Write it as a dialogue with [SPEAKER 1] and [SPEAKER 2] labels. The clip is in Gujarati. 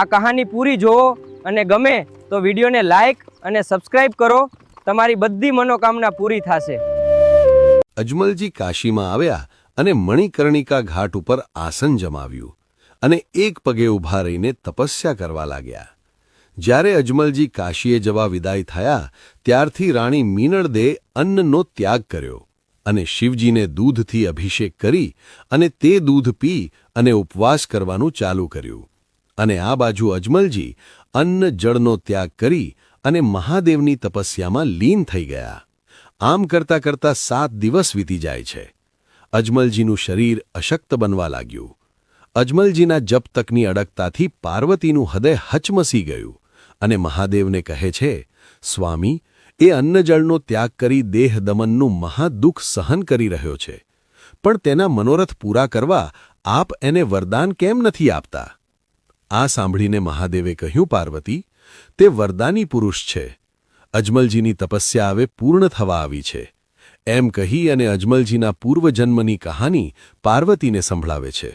[SPEAKER 1] આ કહાની પૂરી જોવો અને ગમે તો વિડીયોને લાઈક અને સબસ્ક્રાઇબ કરો. તમારી બધી મનોકામના પૂરી થશે.
[SPEAKER 2] અજમલજી કાશીમાં આવ્યા અને મણિકર્ણિકા ઘાટ ઉપર આસન જમાવ્યું અને એક પગે ઊભા રહીને તપસ્યા કરવા લાગ્યા. જ્યારે અજમલજી કાશીએ જવા વિદાય થયા ત્યારથી રાણી મીનળદે અન્નનો ત્યાગ કર્યો અને શિવજીને દૂધથી અભિષેક કરી અને તે દૂધ પી અને ઉપવાસ કરવાનું ચાલુ કર્યું. અને આ બાજુ અજમલજી અન્ન જળનો ત્યાગ કરી અને મહાદેવની તપસ્યામાં લીન થઈ ગયા. આમ કરતાં કરતાં 7 દિવસ વીતી જાય છે. અજમલજીનું શરીર અશક્ત બનવા લાગ્યું. અજમલજીના જપ તકની અડગતાથી પાર્વતીનું હૃદય હચમસી ગયું અને મહાદેવને કહે છે, સ્વામી, એ અન્નજળનો ત્યાગ કરી દેહ દમનનું મહાદુઃખ સહન કરી રહ્યો છે, પણ તેના મનોરથ પૂરા કરવા આપ એને વરદાન કેમ નથી આપતા? આ સાંભળીને મહાદેવે કહ્યું, પાર્વતી, તે વરદાની પુરુષ છે. અજમલજીની તપસ્યા હવે પૂર્ણ થવા આવી છે. એમ કહી અને અજમલજીના પૂર્વજન્મની કહાની પાર્વતીને સંભળાવે છે.